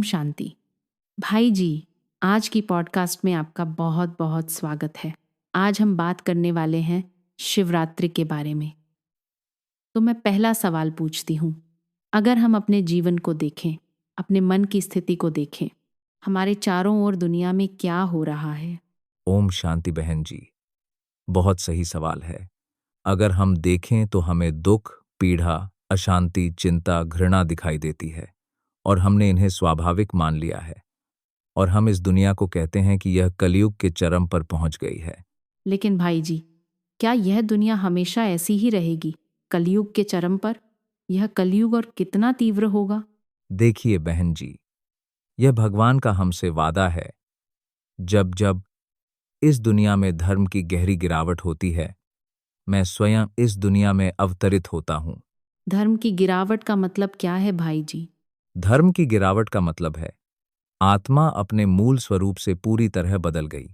शांति। भाई जी, आज की पॉडकास्ट में आपका बहुत बहुत स्वागत है। आज हम बात करने वाले हैं शिवरात्रि के बारे में। तो मैं पहला सवाल पूछती हूँ, अगर हम अपने जीवन को देखें, अपने मन की स्थिति को देखें, हमारे चारों ओर दुनिया में क्या हो रहा है? ओम शांति बहन जी, बहुत सही सवाल है। अगर हम देखें तो हमें दुख, पीड़ा, अशांति, चिंता, घृणा दिखाई देती है और हमने इन्हें स्वाभाविक मान लिया है। और हम इस दुनिया को कहते हैं कि यह कलयुग के चरम पर पहुंच गई है। लेकिन भाई जी, क्या यह दुनिया हमेशा ऐसी ही रहेगी, कलयुग के चरम पर? यह कलयुग और कितना तीव्र होगा? देखिए बहन जी, यह भगवान का हमसे वादा है। जब जब इस दुनिया में धर्म की गहरी गिरावट होती है, मैं स्वयं इस दुनिया में अवतरित होता हूँ। धर्म की गिरावट का मतलब क्या है भाई जी? धर्म की गिरावट का मतलब है आत्मा अपने मूल स्वरूप से पूरी तरह बदल गई।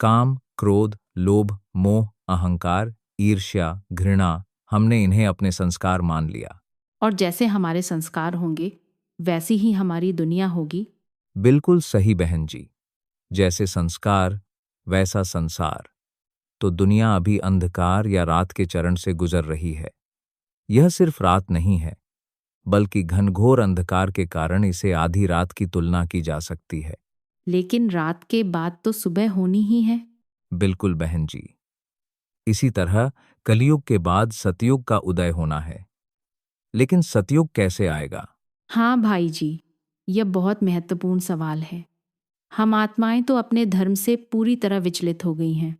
काम, क्रोध, लोभ, मोह, अहंकार, ईर्ष्या, घृणा, हमने इन्हें अपने संस्कार मान लिया। और जैसे हमारे संस्कार होंगे, वैसी ही हमारी दुनिया होगी। बिल्कुल सही बहन जी। जैसे संस्कार वैसा संसार। तो दुनिया अभी अंधकार या रात के चरण से गुजर रही है। यह सिर्फ रात नहीं है, बल्कि घनघोर अंधकार के कारण इसे आधी रात की तुलना की जा सकती है। लेकिन रात के बाद तो सुबह होनी ही है। बिल्कुल बहन जी। इसी तरह कलयुग के बाद सतयुग का उदय होना है। लेकिन सतयुग कैसे आएगा? हाँ भाई जी, यह बहुत महत्वपूर्ण सवाल है। हम आत्माएं तो अपने धर्म से पूरी तरह विचलित हो गई हैं।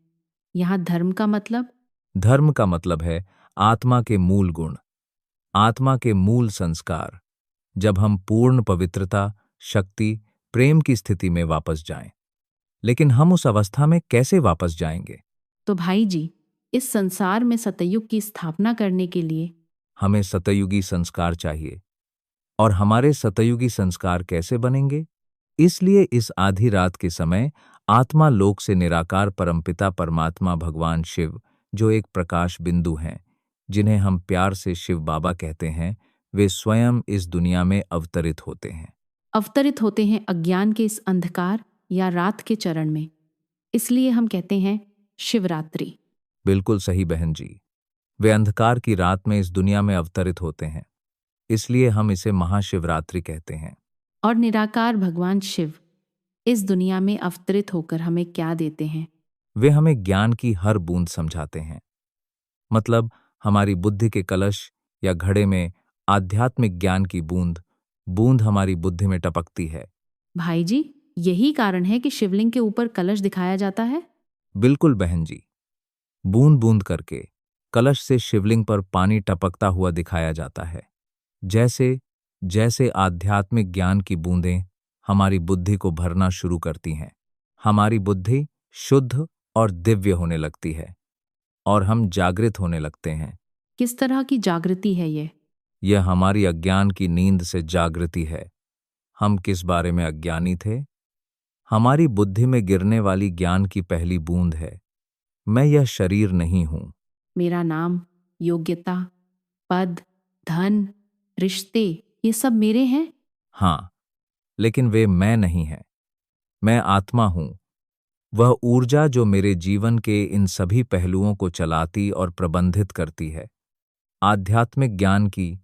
यहाँ धर्म का मतलब? धर्म का मतलब है आत्मा के मूल गुण, आत्मा के मूल संस्कार। जब हम पूर्ण पवित्रता, शक्ति, प्रेम की स्थिति में वापस जाएं। लेकिन हम उस अवस्था में कैसे वापस जाएंगे? तो भाई जी, इस संसार में सतयुग की स्थापना करने के लिए हमें सतयुगी संस्कार चाहिए। और हमारे सतयुगी संस्कार कैसे बनेंगे? इसलिए इस आधी रात के समय आत्मा लोक से निराकार परमपिता परमात्मा भगवान शिव, जो एक प्रकाश बिंदु हैं, जिन्हें हम प्यार से शिव बाबा कहते हैं, वे स्वयं इस दुनिया में अवतरित होते हैं। अवतरित होते हैं अज्ञान के इस अंधकार या रात के चरण में। इसलिए हम कहते हैं शिवरात्रि। बिल्कुल सही बहन जी। वे अंधकार की रात में इस दुनिया में अवतरित होते हैं। इसलिए हम इसे महाशिवरात्रि कहते हैं। और निराकार भगवान शिव इस दुनिया में अवतरित होकर हमें क्या देते हैं? वे हमें ज्ञान की हर बूंद समझाते हैं। मतलब हमारी बुद्धि के कलश या घड़े में आध्यात्मिक ज्ञान की बूंद बूंद हमारी बुद्धि में टपकती है। भाई जी, यही कारण है कि शिवलिंग के ऊपर कलश दिखाया जाता है। बिल्कुल बहन जी। बूंद बूंद करके कलश से शिवलिंग पर पानी टपकता हुआ दिखाया जाता है। जैसे जैसे आध्यात्मिक ज्ञान की बूंदें हमारी बुद्धि को भरना शुरू करती हैं, हमारी बुद्धि शुद्ध और दिव्य होने लगती है और हम जागृत होने लगते हैं। किस तरह की जागृति है ये? यह हमारी अज्ञान की नींद से जागृति है। हम किस बारे में अज्ञानी थे? हमारी बुद्धि में गिरने वाली ज्ञान की पहली बूंद है, मैं यह शरीर नहीं हूं। मेरा नाम, योग्यता, पद, धन, रिश्ते, ये सब मेरे हैं। हाँ, लेकिन वे मैं नहीं हैं। मैं आत्मा हूं, वह ऊर्जा जो मेरे जीवन के इन सभी पहलुओं को चलाती और प्रबंधित करती है। आध्यात्मिक ज्ञान की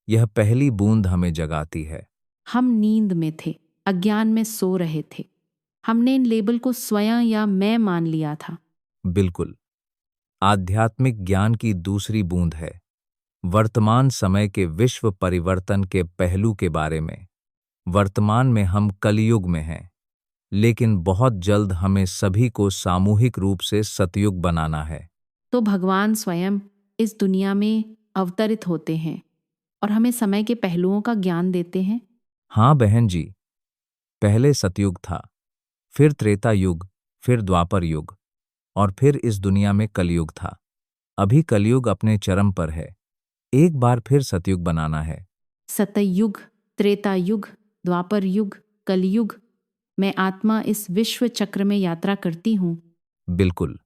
यह पहली बूंद हमें जगाती है। हम नींद में थे, अज्ञान में सो रहे थे। हमने इन लेबल को स्वयं या मैं मान लिया था। बिल्कुल। आध्यात्मिक ज्ञान की दूसरी बूंद है वर्तमान समय के विश्व परिवर्तन के पहलू के बारे में। वर्तमान में हम कलयुग में हैं, लेकिन बहुत जल्द हमें सभी को सामूहिक रूप से सतयुग बनाना है। तो भगवान स्वयं इस दुनिया में अवतरित होते हैं और हमें समय के पहलुओं का ज्ञान देते हैं। हाँ बहन जी, पहले सतयुग था, फिर त्रेता युग, फिर द्वापर युग, और फिर इस दुनिया में कलयुग था। अभी कलयुग अपने चरम पर है। एक बार फिर सतयुग बनाना है। सतयुग, त्रेता युग, द्वापर युग, कलयुग, मैं आत्मा इस विश्व चक्र में यात्रा करती हूँ। बिल्कुल।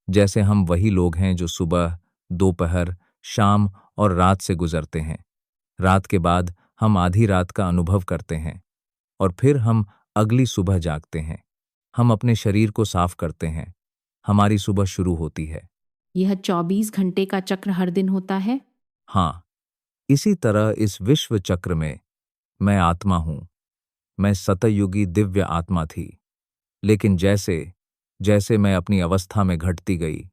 जैसे हम वही लोग हैं जो सुबह, दोपहर, शाम और रात से गुजरते हैं। रात के बाद हम आधी रात का अनुभव करते हैं। और फिर हम अगली सुबह जागते हैं। हम अपने शरीर को साफ करते हैं। हमारी सुबह शुरू होती है। यह 24 घंटे का चक्र हर दिन होता है? हाँ, इसी तरह इस विश्व चक्र में मैं आत्मा हूं। मैं सतयुगी दिव्य आत्मा थी। लेकिन जैसे जैसे मैं अपनी अवस्था में घटती गई,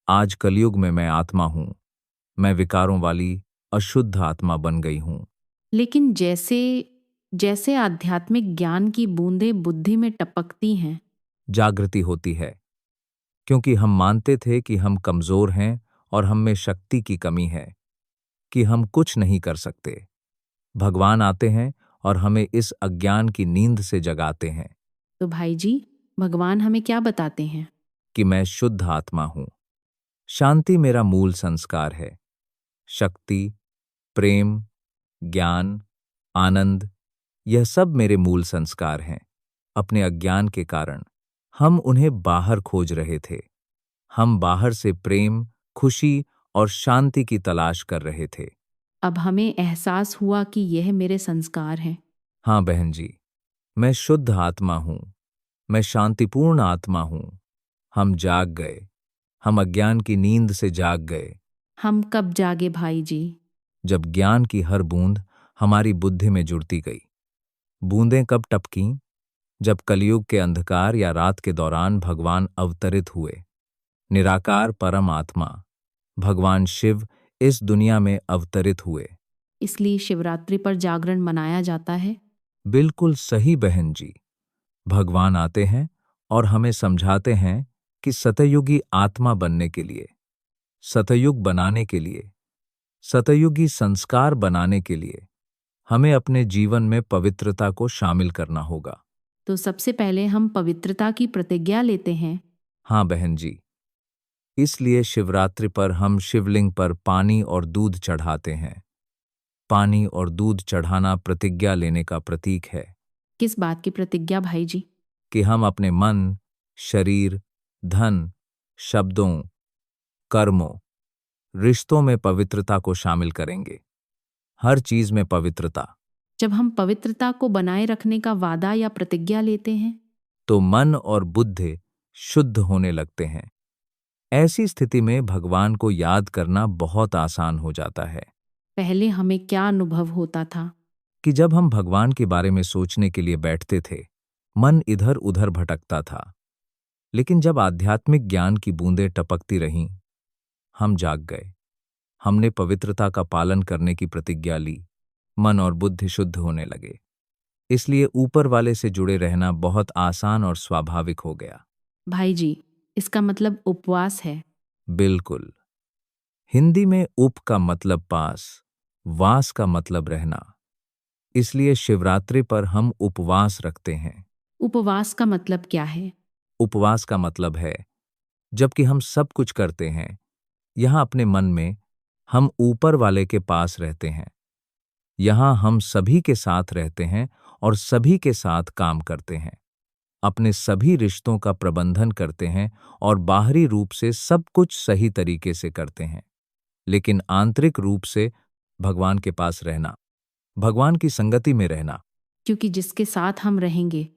आज कलयुग में मैं आत्मा हूं। मैं विकारों वाली अशुद्ध आत्मा बन गई हूं। लेकिन जैसे जैसे आध्यात्मिक ज्ञान की बूंदें बुद्धि में टपकती हैं, जागृति होती है, क्योंकि हम मानते थे कि हम कमजोर हैं और हम में शक्ति की कमी है, कि हम कुछ नहीं कर सकते। भगवान आते हैं और हमें इस अज्ञान की नींद से जगाते हैं तो भाई जी, भगवान हमें क्या बताते हैं? कि मैं शुद्ध आत्मा हूं। शांति मेरा मूल संस्कार है। शक्ति, प्रेम, ज्ञान, आनंद, यह सब मेरे मूल संस्कार हैं। अपने अज्ञान के कारण हम उन्हें बाहर खोज रहे थे। हम बाहर से प्रेम, खुशी और शांति की तलाश कर रहे थे। अब हमें एहसास हुआ कि यह मेरे संस्कार हैं। हाँ बहन जी, मैं शुद्ध आत्मा हूं। मैं शांतिपूर्ण आत्मा हूं। हम जाग गए। हम अज्ञान की नींद से जाग गए। हम कब जागे भाई जी? जब ज्ञान की हर बूंद हमारी बुद्धि में जुड़ती गई। बूंदें कब टपकीं? जब कलयुग के अंधकार या रात के दौरान भगवान अवतरित हुए। निराकार परम आत्मा भगवान शिव इस दुनिया में अवतरित हुए। इसलिए शिवरात्रि पर जागरण मनाया जाता है। बिल्कुल सही बहन जी। भगवान आते हैं और हमें समझाते हैं कि सतयुगी आत्मा बनने के लिए, सतयुग बनाने के लिए, सतयुगी संस्कार बनाने के लिए हमें अपने जीवन में पवित्रता को शामिल करना होगा। तो सबसे पहले हम पवित्रता की प्रतिज्ञा लेते हैं। हाँ बहन जी, इसलिए शिवरात्रि पर हम शिवलिंग पर पानी और दूध चढ़ाते हैं। पानी और दूध चढ़ाना प्रतिज्ञा लेने का प्रतीक है किस बात की प्रतिज्ञा भाई जी? कि हम अपने मन, शरीर, धन, शब्दों, कर्मों, रिश्तों में पवित्रता को शामिल करेंगे। हर चीज में पवित्रता। जब हम पवित्रता को बनाए रखने का वादा या प्रतिज्ञा लेते हैं, तो मन और बुद्धि शुद्ध होने लगते हैं। ऐसी स्थिति में भगवान को याद करना बहुत आसान हो जाता है। पहले हमें क्या अनुभव होता था? कि जब हम भगवान के बारे में सोचने के लिए बैठते थे, मन इधर उधर भटकता था। लेकिन जब आध्यात्मिक ज्ञान की बूंदें टपकती रहीं, हम जाग गए। हमने पवित्रता का पालन करने की प्रतिज्ञा ली। मन और बुद्धि शुद्ध होने लगे। इसलिए ऊपर वाले से जुड़े रहना बहुत आसान और स्वाभाविक हो गया। भाई जी, इसका मतलब उपवास है। बिल्कुल। हिंदी में उप का मतलब पास, वास का मतलब रहना। इसलिए शिवरात्रि पर हम उपवास रखते हैं। उपवास का मतलब क्या है? उपवास का मतलब है जबकि हम सब कुछ करते हैं, यहाँ अपने मन में हम ऊपर वाले के पास रहते हैं। यहाँ हम सभी के साथ रहते हैं और सभी के साथ काम करते हैं। अपने सभी रिश्तों का प्रबंधन करते हैं और बाहरी रूप से सब कुछ सही तरीके से करते हैं। लेकिन आंतरिक रूप से भगवान के पास रहना, भगवान की संगति में रहना। क्योंकि जिसके साथ हम रहेंगे,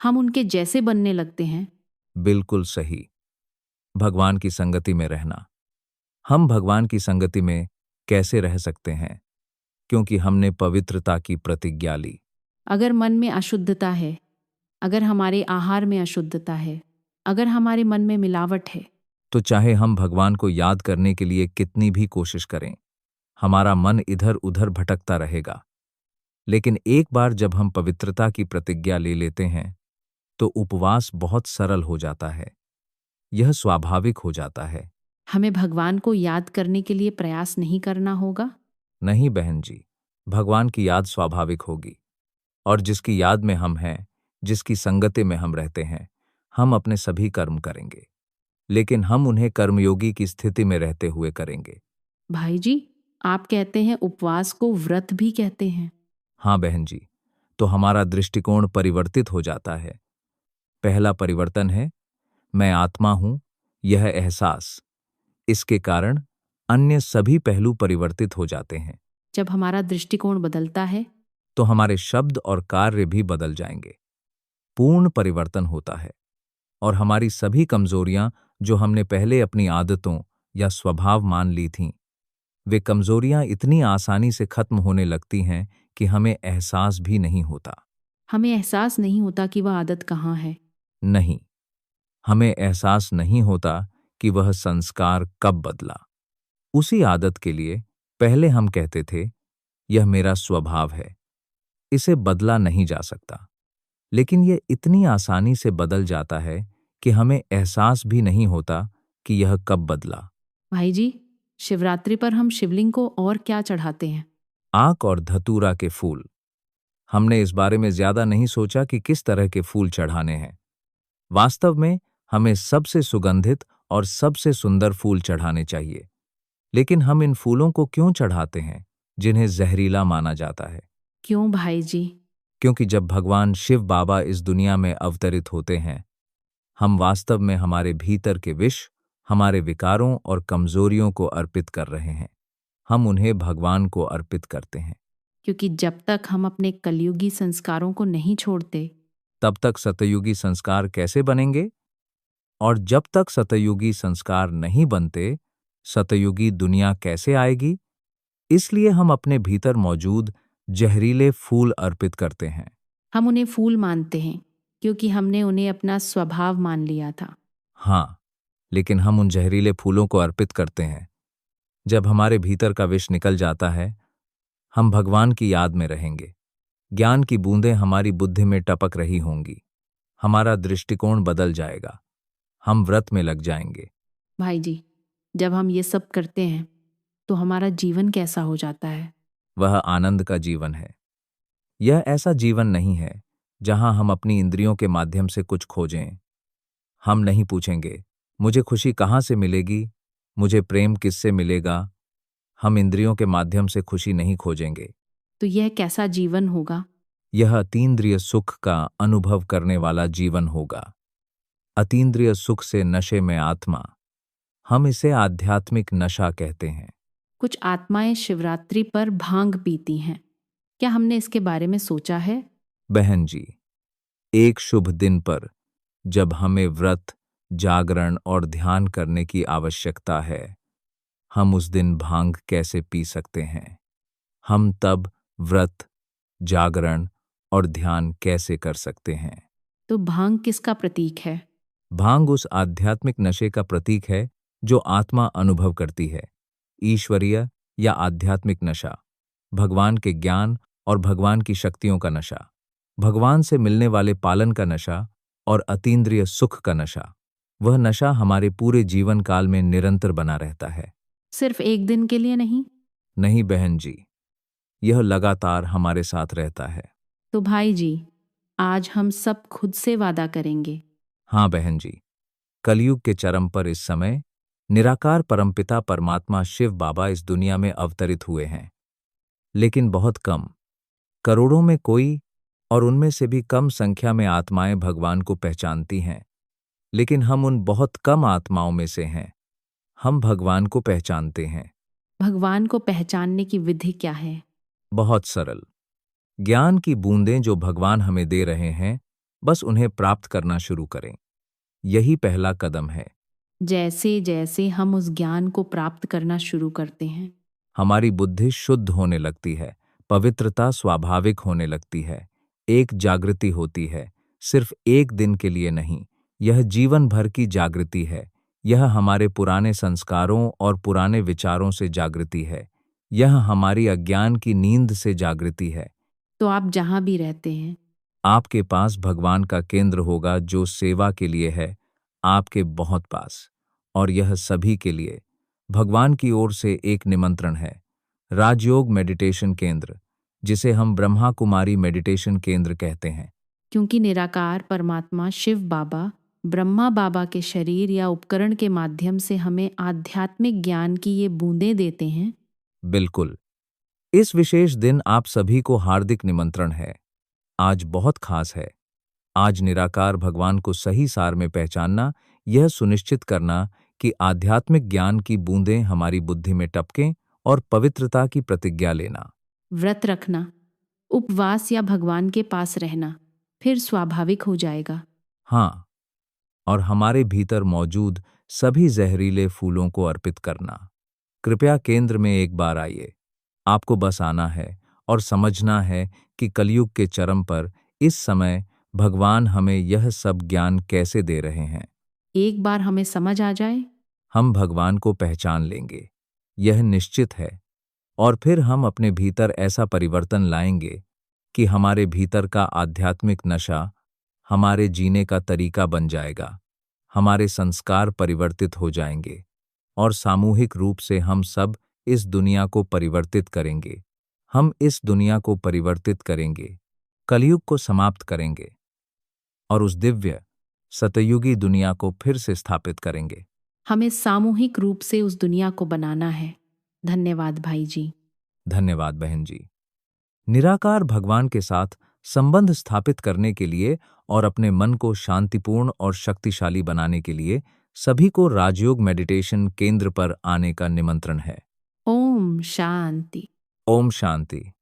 हम उनके जैसे बनने लगते हैं। बिल्कुल सही। भगवान की संगति में रहना। हम भगवान की संगति में कैसे रह सकते हैं? क्योंकि हमने पवित्रता की प्रतिज्ञा ली। अगर मन में अशुद्धता है, अगर हमारे आहार में अशुद्धता है, अगर हमारे मन में मिलावट है, तो चाहे हम भगवान को याद करने के लिए कितनी भी कोशिश करें, हमारा मन इधर उधर भटकता रहेगा। लेकिन एक बार जब हम पवित्रता की प्रतिज्ञा ले लेते हैं, तो उपवास बहुत सरल हो जाता है। यह स्वाभाविक हो जाता है। हमें भगवान को याद करने के लिए प्रयास नहीं करना होगा। नहीं बहन जी, भगवान की याद स्वाभाविक होगी। और जिसकी याद में हम हैं, जिसकी संगति में हम रहते हैं, हम अपने सभी कर्म करेंगे। लेकिन हम उन्हें कर्मयोगी की स्थिति में रहते हुए करेंगे। भाई जी, आप कहते हैं उपवास को व्रत भी कहते हैं। हाँ बहन जी, तो हमारा दृष्टिकोण परिवर्तित हो जाता है। पहला परिवर्तन है मैं आत्मा हूं, यह एहसास। इसके कारण अन्य सभी पहलू परिवर्तित हो जाते हैं। जब हमारा दृष्टिकोण बदलता है, तो हमारे शब्द और कार्य भी बदल जाएंगे। पूर्ण परिवर्तन होता है और हमारी सभी कमजोरियां जो हमने पहले अपनी आदतों या स्वभाव मान ली थीं, वे कमजोरियां इतनी आसानी से खत्म होने लगती हैं कि हमें एहसास भी नहीं होता। हमें एहसास नहीं होता कि वह आदत कहाँ है। नहीं, हमें एहसास नहीं होता कि वह संस्कार कब बदला। उसी आदत के लिए पहले हम कहते थे, यह मेरा स्वभाव है, इसे बदला नहीं जा सकता। लेकिन यह इतनी आसानी से बदल जाता है कि हमें एहसास भी नहीं होता कि यह कब बदला। भाई जी, शिवरात्रि पर हम शिवलिंग को और क्या चढ़ाते हैं? आक और धतूरा के फूल। हमने इस बारे में ज्यादा नहीं सोचा कि किस तरह के फूल चढ़ाने हैं। वास्तव में हमें सबसे सुगंधित और सबसे सुंदर फूल चढ़ाने चाहिए। लेकिन हम इन फूलों को क्यों चढ़ाते हैं जिन्हें जहरीला माना जाता है? क्यों भाई जी? क्योंकि जब भगवान शिव बाबा इस दुनिया में अवतरित होते हैं, हम वास्तव में हमारे भीतर के विष, हमारे विकारों और कमजोरियों को अर्पित कर रहे हैं। हम उन्हें भगवान को अर्पित करते हैं। क्योंकि जब तक हम अपने कलयुगी संस्कारों को नहीं छोड़ते, तब तक सतयुगी संस्कार कैसे बनेंगे? और जब तक सतयुगी संस्कार नहीं बनते, सतयुगी दुनिया कैसे आएगी? इसलिए हम अपने भीतर मौजूद जहरीले फूल अर्पित करते हैं। हम उन्हें फूल मानते हैं क्योंकि हमने उन्हें अपना स्वभाव मान लिया था। हाँ, लेकिन हम उन जहरीले फूलों को अर्पित करते हैं। जब हमारे भीतर का विष निकल जाता है, हम भगवान की याद में रहेंगे। ज्ञान की बूंदें हमारी बुद्धि में टपक रही होंगी। हमारा दृष्टिकोण बदल जाएगा। हम व्रत में लग जाएंगे। भाई जी, जब हम ये सब करते हैं तो हमारा जीवन कैसा हो जाता है? वह आनंद का जीवन है। यह ऐसा जीवन नहीं है जहां हम अपनी इंद्रियों के माध्यम से कुछ खोजें। हम नहीं पूछेंगे, मुझे खुशी कहाँ से मिलेगी, मुझे प्रेम किससे मिलेगा। हम इंद्रियों के माध्यम से खुशी नहीं खोजेंगे। तो यह कैसा जीवन होगा? यह अतीन्द्रिय सुख का अनुभव करने वाला जीवन होगा। अतीन्द्रिय सुख से नशे में आत्मा। हम इसे आध्यात्मिक नशा कहते हैं। कुछ आत्माएं शिवरात्रि पर भांग पीती हैं। क्या हमने इसके बारे में सोचा है? बहन जी, एक शुभ दिन पर जब हमें व्रत, जागरण और ध्यान करने की आवश्यकता है, हम उस दिन भांग कैसे पी सकते हैं? हम तब व्रत, जागरण और ध्यान कैसे कर सकते हैं? तो भांग किसका प्रतीक है? भांग उस आध्यात्मिक नशे का प्रतीक है जो आत्मा अनुभव करती है। ईश्वरीय या आध्यात्मिक नशा, भगवान के ज्ञान और भगवान की शक्तियों का नशा, भगवान से मिलने वाले पालन का नशा और अतीन्द्रिय सुख का नशा। वह नशा हमारे पूरे जीवन काल में निरंतर बना रहता है। सिर्फ एक दिन के लिए नहीं? नहीं बहन जी, यह लगातार हमारे साथ रहता है। तो भाई जी, आज हम सब खुद से वादा करेंगे। हाँ बहन जी, कलयुग के चरम पर इस समय निराकार परमपिता परमात्मा शिव बाबा इस दुनिया में अवतरित हुए हैं। लेकिन बहुत कम, करोड़ों में कोई और उनमें से भी कम संख्या में आत्माएं भगवान को पहचानती हैं। लेकिन हम उन बहुत कम आत्माओं में से हैं। हम भगवान को पहचानते हैं। भगवान को पहचानने की विधि क्या है? बहुत सरल। ज्ञान की बूंदें जो भगवान हमें दे रहे हैं, बस उन्हें प्राप्त करना शुरू करें। यही पहला कदम है। जैसे जैसे हम उस ज्ञान को प्राप्त करना शुरू करते हैं, हमारी बुद्धि शुद्ध होने लगती है, पवित्रता स्वाभाविक होने लगती है, एक जागृति होती है। सिर्फ एक दिन के लिए नहीं, यह जीवन भर की जागृति है। यह हमारे पुराने संस्कारों और पुराने विचारों से जागृति है। यह हमारी अज्ञान की नींद से जागृति है। तो आप जहां भी रहते हैं, आपके पास भगवान का केंद्र होगा जो सेवा के लिए है, आपके बहुत पास। और यह सभी के लिए भगवान की ओर से एक निमंत्रण है। राजयोग मेडिटेशन केंद्र, जिसे हम ब्रह्मा कुमारी मेडिटेशन केंद्र कहते हैं। क्योंकि निराकार परमात्मा शिव बाबा ब्रह्मा बाबा के शरीर या उपकरण के माध्यम से हमें आध्यात्मिक ज्ञान की ये बूंदें देते हैं। बिल्कुल। इस विशेष दिन आप सभी को हार्दिक निमंत्रण है। आज बहुत खास है। आज निराकार भगवान को सही सार में पहचानना, यह सुनिश्चित करना कि आध्यात्मिक ज्ञान की बूंदें हमारी बुद्धि में टपकें और पवित्रता की प्रतिज्ञा लेना। व्रत रखना, उपवास या भगवान के पास रहना फिर स्वाभाविक हो जाएगा। हाँ, और हमारे भीतर मौजूद सभी जहरीले फूलों को अर्पित करना। कृपया केंद्र में एक बार आइए। आपको बस आना है और समझना है कि कलयुग के चरम पर इस समय भगवान हमें यह सब ज्ञान कैसे दे रहे हैं। एक बार हमें समझ आ जाए, हम भगवान को पहचान लेंगे, यह निश्चित है। और फिर हम अपने भीतर ऐसा परिवर्तन लाएंगे कि हमारे भीतर का आध्यात्मिक नशा हमारे जीने का तरीका बन जाएगा। हमारे संस्कार परिवर्तित हो जाएंगे और सामूहिक रूप से हम सब इस दुनिया को परिवर्तित करेंगे। हम इस दुनिया को परिवर्तित करेंगे, कलयुग को समाप्त करेंगे और उस दिव्य सतयुगी दुनिया को फिर से स्थापित करेंगे। हमें सामूहिक रूप से उस दुनिया को बनाना है। धन्यवाद भाई जी। धन्यवाद बहन जी। निराकार भगवान के साथ संबंध स्थापित करने के लिए और अपने मन को शांतिपूर्ण और शक्तिशाली बनाने के लिए सभी को राजयोग मेडिटेशन केंद्र पर आने का निमंत्रण है। ओम शांति। ओम शांति।